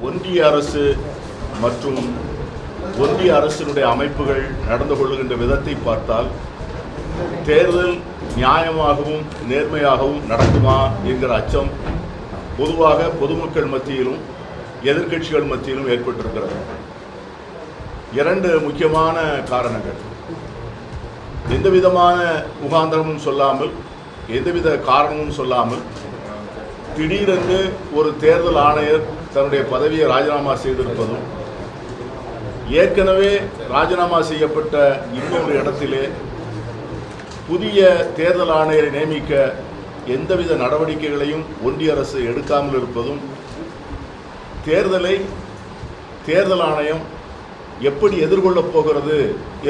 ஒன்றிய அரசு மற்றும் ஒன்றிய அரசினுடைய அமைப்புகள் நடந்து கொள்கின்ற விதத்தை பார்த்தால் தேர்தல் நியாயமாகவும் நேர்மையாகவும் நடக்குமா என்கிற அச்சம் பொதுவாக பொதுமக்கள் மத்தியிலும் எதிர்க்கட்சிகள் மத்தியிலும் ஏற்பட்டிருக்கிறது. இரண்டு முக்கியமான காரணங்கள். எந்தவிதமான முகாந்திரமும் சொல்லாமல், எந்தவித காரணமும் சொல்லாமல் திடீரென்று ஒரு தேர்தல் ஆணையர் தன்னுடைய பதவியை ராஜினாமா செய்திருப்பதும், ஏற்கனவே ராஜினாமா செய்யப்பட்ட இன்னொரு இடத்திலே புதிய தேர்தல் ஆணையரை நியமிக்க எந்தவித நடவடிக்கைகளையும் ஒன்றிய அரசு எடுக்காமல் இருப்பதும் தேர்தலை தேர்தல் ஆணையம் எப்படி எதிர்கொள்ளப் போகிறது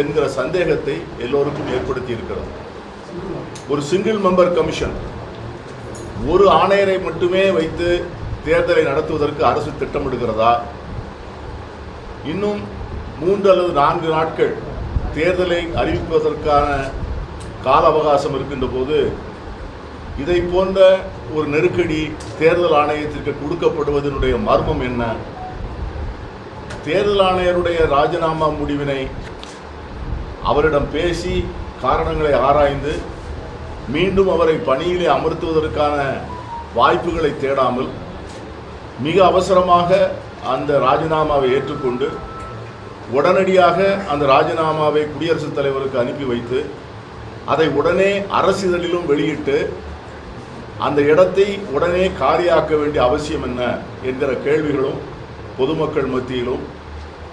என்கிற சந்தேகத்தை எல்லோருக்கும் ஏற்படுத்தி இருக்கிறது. ஒரு சிங்கிள் மெம்பர் கமிஷன், ஒரு ஆணையரை மட்டுமே வைத்து தேர்தலை நடத்துவதற்கு அரசு திட்டமிடுகிறதா? இன்னும் 3 அல்லது 4 நாட்கள் தேர்தலை அறிவிப்பதற்கான கால அவகாசம் இருக்கின்ற போது இதை போன்ற ஒரு நெருக்கடி தேர்தல் ஆணையத்திற்கு கொடுக்கப்படுவதனுடைய மர்மம் என்ன? தேர்தல் ஆணையருடைய ராஜினாமா முடிவினை அவரிடம் பேசி காரணங்களை ஆராய்ந்து மீண்டும் அவரை பணியிலே அமர்த்துவதற்கான வாய்ப்புகளை தேடாமல் மிக அவசரமாக அந்த ராஜினாமாவை ஏற்றுக்கொண்டு உடனடியாக அந்த ராஜினாமாவை குடியரசுத் தலைவருக்கு அனுப்பி வைத்து அதை உடனே அரசிதழிலும் வெளியிட்டு அந்த இடத்தை உடனே காலியாக்க வேண்டிய அவசியம் என்ன என்கிற கேள்விகளும் பொதுமக்கள் மத்தியிலும்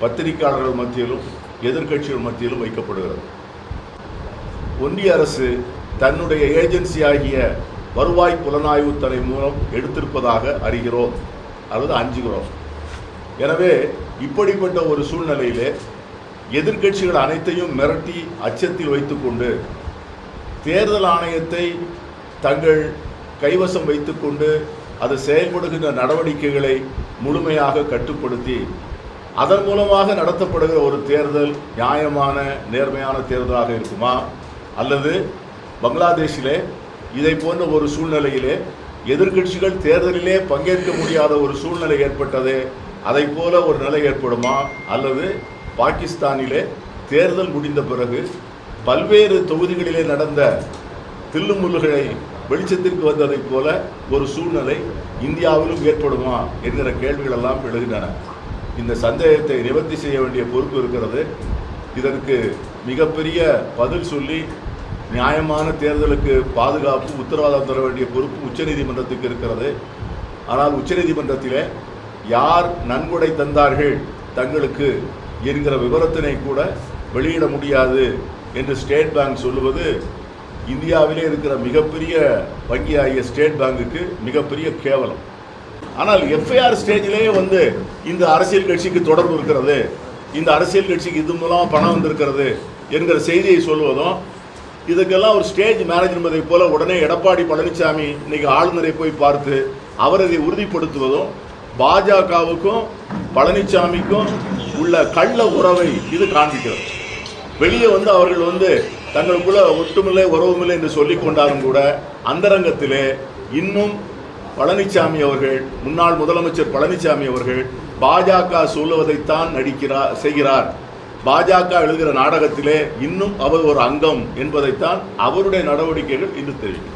பத்திரிகையாளர்கள் மத்தியிலும் எதிர்க்கட்சிகள் மத்தியிலும் வைக்கப்படுகிறது. ஒன்றிய அரசு தன்னுடைய ஏஜென்சி ஆகிய வருவாய் புலனாய்வுத்துறை மூலம் எடுத்திருப்பதாக அறிகிறோம் அல்லது அஞ்சுகிறோம். எனவே இப்படிப்பட்ட ஒரு சூழ்நிலையிலே எதிர்க்கட்சிகள் அனைத்தையும் மிரட்டி அச்சத்தில் வைத்துக்கொண்டு தேர்தல் ஆணையத்தை தங்கள் கைவசம் வைத்துக்கொண்டு அது செயல்படுகின்ற நடவடிக்கைகளை முழுமையாக கட்டுப்படுத்தி அதன் மூலமாக நடத்தப்படுகிற ஒரு தேர்தல் நியாயமான நேர்மையான தேர்தலாக இருக்குமா? அல்லது பங்களாதேஷிலே இதை போன்ற ஒரு சூழ்நிலையிலே எதிர்க்கட்சிகள் தேர்தலிலே பங்கேற்க முடியாத ஒரு சூழ்நிலை ஏற்பட்டதே, அதை போல ஒரு நிலை ஏற்படுமா? அல்லது பாகிஸ்தானிலே தேர்தல் முடிந்த பிறகு பல்வேறு தொகுதிகளிலே நடந்த தில்லுமுல்லுகளை வெளிச்சத்திற்கு வந்ததைப் போல ஒரு சூழ்நிலை இந்தியாவிலும் ஏற்படுமா என்கிற கேள்விகள் எல்லாம் எழுகின்றன. இந்த சந்தேகத்தை நிவர்த்தி செய்ய வேண்டிய பொறுப்பு இருக்கிறது. இதற்கு மிகப்பெரிய பதில் சொல்லி நியாயமான தேர்தலுக்கு பாதுகாப்பு உத்தரவாதம் தர வேண்டிய பொறுப்பு உச்சநீதிமன்றத்துக்கு இருக்கிறது. ஆனால் உச்சநீதிமன்றத்திலே யார் நன்கொடை தந்தார்கள் தங்களுக்கு என்கிற விவரத்தினை கூட வெளியிட முடியாது என்று ஸ்டேட் பேங்க் சொல்லுவது இந்தியாவிலே இருக்கிற மிகப்பெரிய வங்கியாகிய ஸ்டேட் பேங்குக்கு மிகப்பெரிய கேவலம். ஆனால் எஃப்ஐஆர் ஸ்டேஜிலேயே இந்த அரசியல் கட்சிக்கு தொடர்பு இருக்கிறது, இந்த அரசியல் கட்சிக்கு இது மூலமாக பணம் வந்திருக்கிறது என்கிற செய்தியை சொல்வதும், இதுக்கெல்லாம் ஒரு ஸ்டேஜ் மேனேஜ்மெண்ட்டை போல உடனே எடப்பாடி பழனிசாமி இன்னைக்கு ஆளுநரை போய் பார்த்து அவர் அதை உறுதிப்படுத்துவதும் பாஜகவுக்கும் பழனிசாமிக்கும் உள்ள கள்ள உறவை இது காண்பிக்கிறது. வெளியே அவர்கள் தங்களுக்குள்ள ஒட்டுமில்லை உறவுமில்லை என்று சொல்லிக் கொண்டாலும் கூட அந்தரங்கத்திலே இன்னும் பழனிசாமி அவர்கள், முன்னாள் முதலமைச்சர் பழனிசாமி அவர்கள் பாஜக சொல்லுவதைத்தான் செய்கிறார், பாஜக எழுதுகிற நாடகத்திலே இன்னும் அவர் ஒரு அங்கம் என்பதைத்தான் அவருடைய நடவடிக்கைகள் இன்று தெரிவிக்கும்.